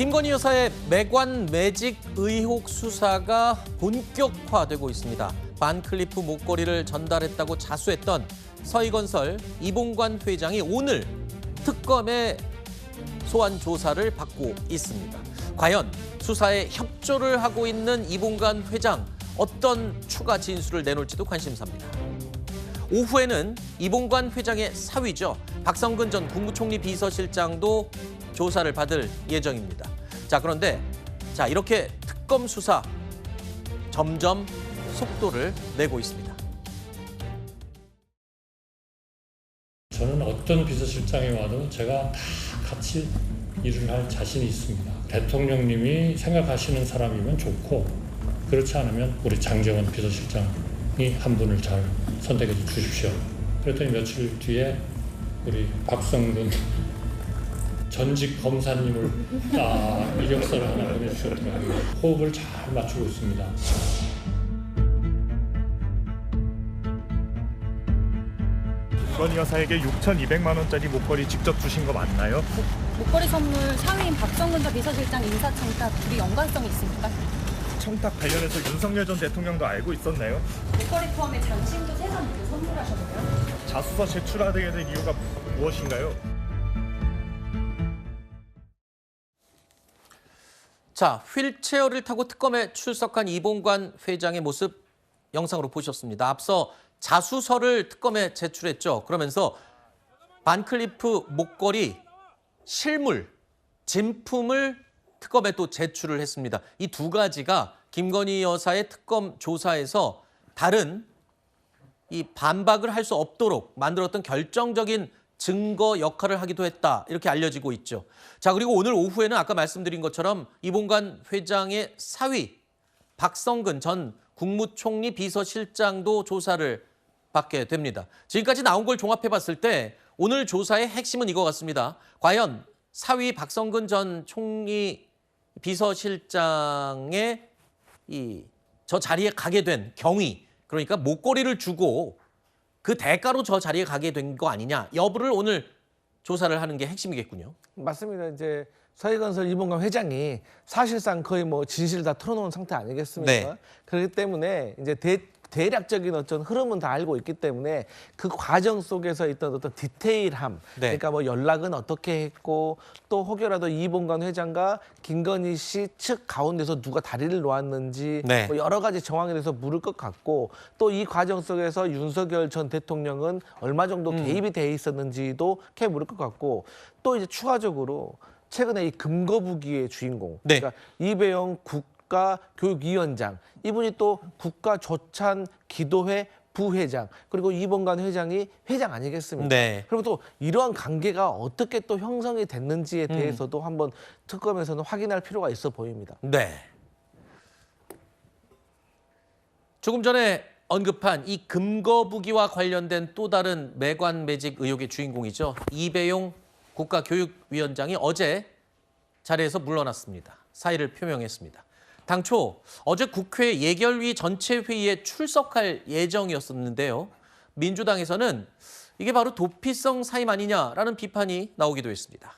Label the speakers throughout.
Speaker 1: 김건희 여사의 매관 매직 의혹 수사가 본격화되고 있습니다. 반클리프 목걸이를 전달했다고 자수했던 서희건설 이봉관 회장이 오늘 특검의 소환 조사를 받고 있습니다. 과연 수사에 협조를 하고 있는 이봉관 회장, 어떤 추가 진술을 내놓을지도 관심사입니다. 오후에는 이봉관 회장의 사위죠. 박성근 전 국무총리 비서실장도 조사를 받을 예정입니다. 그런데 이렇게 특검 수사 점점 속도를 내고 있습니다.
Speaker 2: 저는 어떤 비서실장이 와도 제가 다 같이 일을 할 자신이 있습니다. 대통령님이 생각하시는 사람이면 좋고, 그렇지 않으면 우리 장제원 비서실장이 한 분을 잘 선택해 주십시오. 그랬더니 며칠 뒤에 우리 박성근 전직 검사님을 이력서를 하나 보내주셨더라고요. 호흡을 잘 맞추고 있습니다.
Speaker 3: 김건희 여사에게 6,200만 원짜리 목걸이 직접 주신 거 맞나요?
Speaker 4: 목걸이 선물 상위인 박성근 전 비서실장 인사청탁 둘이 연관성이 있습니까?
Speaker 3: 청탁 관련해서 윤석열 전 대통령도 알고 있었나요?
Speaker 4: 목걸이 포함해 장신도 세상 모두 선물하셨나요?
Speaker 3: 자수서 제출하게 된 이유가 무엇인가요?
Speaker 1: 휠체어를 타고 특검에 출석한 이봉관 회장의 모습 영상으로 보셨습니다. 앞서 자수서를 특검에 제출했죠. 그러면서 반클리프 목걸이 실물, 진품을 특검에 또 제출을 했습니다. 이 두 가지가 김건희 여사의 특검 조사에서 다른 이 반박을 할 수 없도록 만들었던 결정적인 증거 역할을 하기도 했다, 이렇게 알려지고 있죠. 그리고 오늘 오후에는 아까 말씀드린 것처럼 이봉관 회장의 사위 박성근 전 국무총리 비서실장도 조사를 받게 됩니다. 지금까지 나온 걸 종합해봤을 때 오늘 조사의 핵심은 이거 같습니다. 과연 사위 박성근 전 총리 비서실장의 저 자리에 가게 된 경위, 그러니까 목걸이를 주고 그 대가로 저 자리에 가게 된 거 아니냐 여부를 오늘 조사를 하는 게 핵심이겠군요.
Speaker 5: 맞습니다. 이제 서희건설 이봉관 회장이 사실상 거의 진실을 다 털어놓은 상태 아니겠습니까?
Speaker 1: 네.
Speaker 5: 그렇기 때문에 이제 대략적인 어떤 흐름은 다 알고 있기 때문에 그 과정 속에서 있던 어떤 디테일함,
Speaker 1: 네.
Speaker 5: 그러니까 연락은 어떻게 했고, 또 혹여라도 이봉관 회장과 김건희 씨 측 가운데서 누가 다리를 놓았는지,
Speaker 1: 네.
Speaker 5: 여러 가지 정황에 대해서 물을 것 같고, 또 이 과정 속에서 윤석열 전 대통령은 얼마 정도 개입이 돼 있었는지도 이렇게 물을 것 같고, 또 이제 추가적으로 최근에 이 금거부기의 주인공,
Speaker 1: 네.
Speaker 5: 그러니까 이배영 국가교육위원장, 이분이 또 국가조찬기도회 부회장, 그리고 이봉관 회장이 회장 아니겠습니까?
Speaker 1: 네.
Speaker 5: 그리고 또 이러한 관계가 어떻게 또 형성이 됐는지에 대해서도 한번 특검에서는 확인할 필요가 있어 보입니다.
Speaker 1: 네. 조금 전에 언급한 이 금거부기와 관련된 또 다른 매관 매직 의혹의 주인공이죠. 이배용 국가교육위원장이 어제 자리에서 물러났습니다. 사의를 표명했습니다. 당초 어제 국회 예결위 전체 회의에 출석할 예정이었었는데요. 민주당에서는 이게 바로 도피성 사임 아니냐라는 비판이 나오기도 했습니다.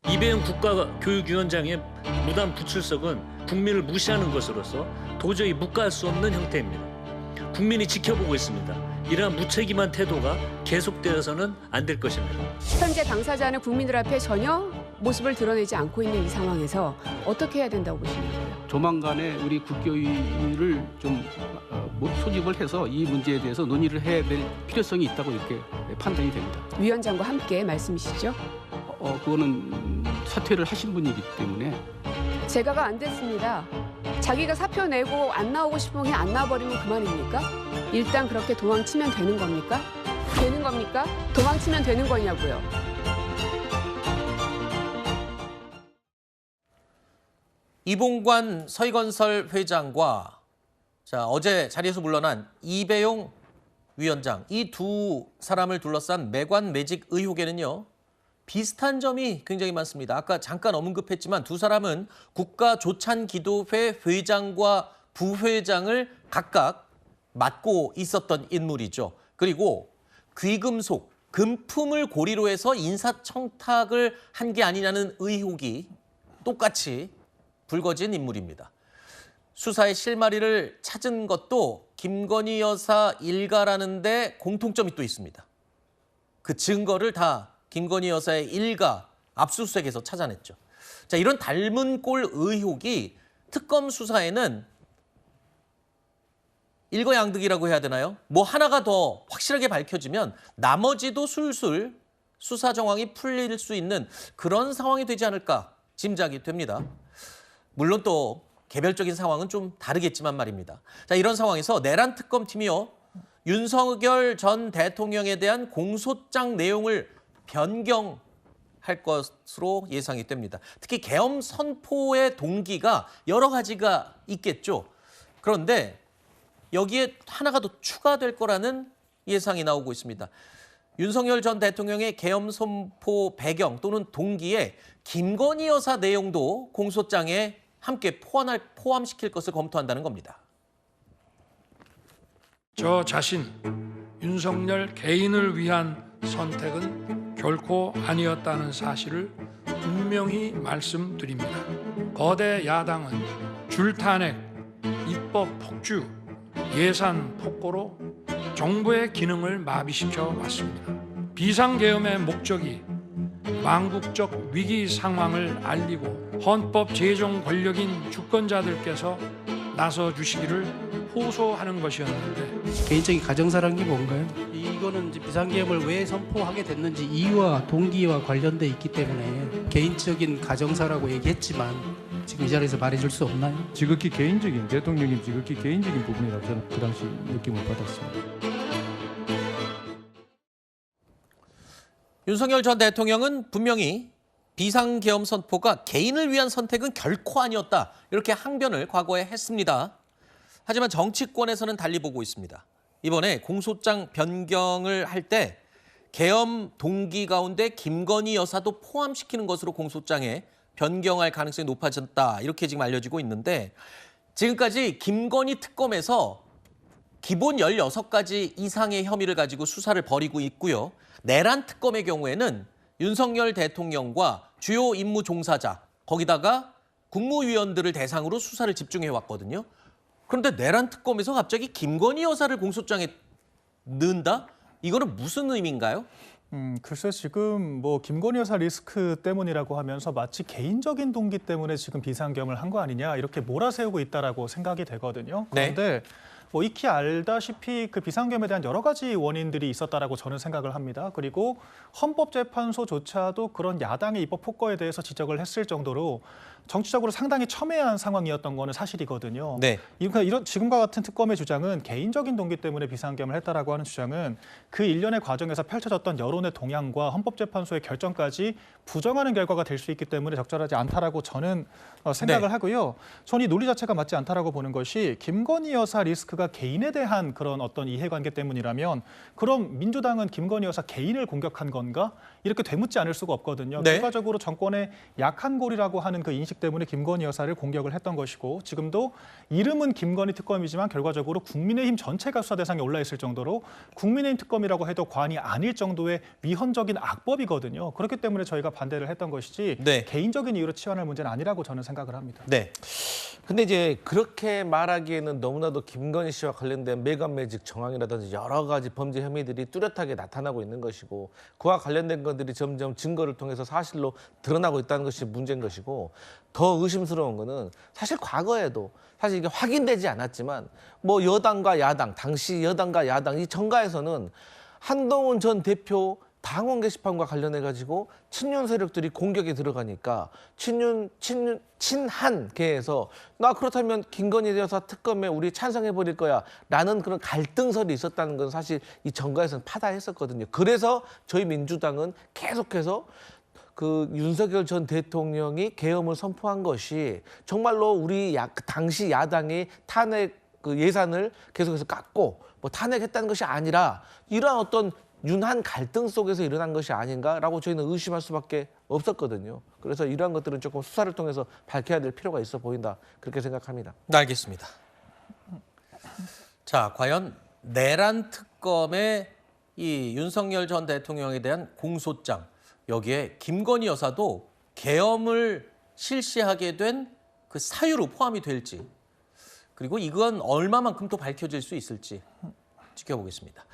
Speaker 6: 이배영 국가교육위원장의 무단 부출석은 국민을 무시하는 것으로서 도저히 묵과할 수 없는 형태입니다. 국민이 지켜보고 있습니다. 이러한 무책임한 태도가 계속되어서는 안 될 것입니다.
Speaker 7: 현재 당사자는 국민들 앞에 전혀 모습을 드러내지 않고 있는 이 상황에서 어떻게 해야 된다고 보시나요?
Speaker 8: 조만간에 우리 국교위를 좀 소집을 해서 이 문제에 대해서 논의를 해야 될 필요성이 있다고 이렇게 판단이 됩니다.
Speaker 7: 위원장과 함께 말씀이시죠?
Speaker 8: 그거는 사퇴를 하신 분이기 때문에.
Speaker 7: 제가가 안 됐습니다. 자기가 사표 내고 안 나오고 싶으면 안 나와버리면 그만입니까? 일단 그렇게 도망치면 되는 겁니까? 되는 겁니까? 도망치면 되는 거냐고요.
Speaker 1: 이봉관 서희건설 회장과 어제 자리에서 물러난 이배용 위원장, 이 두 사람을 둘러싼 매관 매직 의혹에는요, 비슷한 점이 굉장히 많습니다. 아까 잠깐 언급했지만 두 사람은 국가조찬기도회 회장과 부회장을 각각 맡고 있었던 인물이죠. 그리고 귀금속, 금품을 고리로 해서 인사청탁을 한 게 아니냐는 의혹이 똑같이 불거진 인물입니다. 수사의 실마리를 찾은 것도 김건희 여사 일가라는데 공통점이 또 있습니다. 그 증거를 다 김건희 여사의 일가 압수수색에서 찾아냈죠. 자, 이런 닮은 꼴 의혹이 특검 수사에는 일거양득이라고 해야 되나요? 뭐 하나가 더 확실하게 밝혀지면 나머지도 술술 수사 정황이 풀릴 수 있는 그런 상황이 되지 않을까 짐작이 됩니다. 물론 또 개별적인 상황은 좀 다르겠지만 말입니다. 자, 이런 상황에서 내란 특검팀이요, 윤석열 전 대통령에 대한 공소장 내용을 변경할 것으로 예상이 됩니다. 특히 계엄 선포의 동기가 여러 가지가 있겠죠. 그런데 여기에 하나가 더 추가될 거라는 예상이 나오고 있습니다. 윤석열 전 대통령의 계엄 선포 배경 또는 동기에 김건희 여사 내용도 공소장에 함께 포함시킬 것을 검토한다는 겁니다.
Speaker 9: 저 자신 윤석열 개인을 위한 선택은 결코 아니었다는 사실을 분명히 말씀드립니다. 거대 야당은 줄탄핵, 입법 폭주, 예산 폭거로 정부의 기능을 마비시켜 왔습니다. 비상계엄의 목적이 망국적 위기 상황을 알리고 헌법 제정 권력인 주권자들께서 나서 주시기를 호소하는 것이었는데,
Speaker 8: 개인적인 가정사라는 게 뭔가요? 이거는 이제 비상계엄을 왜 선포하게 됐는지 이유와 동기와 관련돼 있기 때문에 개인적인 가정사라고 얘기했지만 지금 이 자리에서 말해줄 수 없나요?
Speaker 10: 지극히 개인적인, 대통령님 지극히 개인적인 부분이라고 저는 그 당시 느낌을 받았습니다.
Speaker 1: 윤석열 전 대통령은 분명히 비상계엄 선포가 개인을 위한 선택은 결코 아니었다, 이렇게 항변을 과거에 했습니다. 하지만 정치권에서는 달리 보고 있습니다. 이번에 공소장 변경을 할 때 계엄 동기 가운데 김건희 여사도 포함시키는 것으로 공소장에 변경할 가능성이 높아졌다, 이렇게 지금 알려지고 있는데, 지금까지 김건희 특검에서 기본 16가지 이상의 혐의를 가지고 수사를 벌이고 있고요. 내란 특검의 경우에는 윤석열 대통령과 주요 임무 종사자, 거기다가 국무위원들을 대상으로 수사를 집중해 왔거든요. 그런데 내란 특검에서 갑자기 김건희 여사를 공소장에 넣는다? 이거는 무슨 의미인가요?
Speaker 3: 글쎄 지금 뭐 김건희 여사 리스크 때문이라고 하면서 마치 개인적인 동기 때문에 지금 비상계엄을 한 거 아니냐, 이렇게 몰아세우고 있다라고 생각이 되거든요. 그런데 뭐 익히 알다시피 그 비상계엄에 대한 여러 가지 원인들이 있었다라고 저는 생각을 합니다. 그리고 헌법재판소조차도 그런 야당의 입법 폭거에 대해서 지적을 했을 정도로 정치적으로 상당히 첨예한 상황이었던 거는 사실이거든요. 그러니까 이런 지금과 같은 특검의 주장은 개인적인 동기 때문에 비상계엄을 했다라고 하는 주장은 그 일련의 과정에서 펼쳐졌던 여론의 동향과 헌법재판소의 결정까지 부정하는 결과가 될 수 있기 때문에 적절하지 않다라고 저는 생각을 하고요. 저는 이 논리 자체가 맞지 않다라고 보는 것이, 김건희 여사 리스크가 개인에 대한 그런 어떤 이해관계 때문이라면 그럼 민주당은 김건희 여사 개인을 공격한 건가? 이렇게 되묻지 않을 수가 없거든요. 결과적으로 정권의 약한 골이라고 하는 그 인식 때문에 김건희 여사를 공격을 했던 것이고, 지금도 이름은 김건희 특검이지만 결과적으로 국민의힘 전체가 수사 대상에 올라 있을 정도로 국민의힘 특검이라고 해도 과언이 아닐 정도의 위헌적인 악법이거든요. 그렇기 때문에 저희가 반대를 했던 것이지 개인적인 이유로 치환할 문제는 아니라고 저는 생각을 합니다.
Speaker 5: 근데 이제 그렇게 말하기에는 너무나도 김건희 씨와 관련된 메가매직 정황이라든지 여러 가지 범죄 혐의들이 뚜렷하게 나타나고 있는 것이고, 그와 관련된 것들이 점점 증거를 통해서 사실로 드러나고 있다는 것이 문제인 것이고, 더 의심스러운 거는 사실 과거에도 사실 이게 확인되지 않았지만 뭐 여당과 야당, 당시 여당과 야당 이 정가에서는 한동훈 전 대표 당원 게시판과 관련해가지고 친윤 세력들이 공격에 들어가니까 친한계에서 나 그렇다면 김건희 여사 특검에 우리 찬성해버릴 거야 라는 그런 갈등설이 있었다는 건 사실 이 정가에서는 파다했었거든요. 그래서 저희 민주당은 계속해서 그 윤석열 전 대통령이 계엄을 선포한 것이 정말로 우리 당시 야당이 탄핵 그 예산을 계속해서 깎고 뭐 탄핵했다는 것이 아니라 이러한 어떤 윤한 갈등 속에서 일어난 것이 아닌가라고 저희는 의심할 수밖에 없었거든요. 그래서 이러한 것들은 조금 수사를 통해서 밝혀야 될 필요가 있어 보인다, 그렇게 생각합니다.
Speaker 1: 알겠습니다. 자, 과연 내란 특검의 이 윤석열 전 대통령에 대한 공소장, 여기에 김건희 여사도 계엄을 실시하게 된 그 사유로 포함이 될지, 그리고 이건 얼마만큼 또 밝혀질 수 있을지 지켜보겠습니다.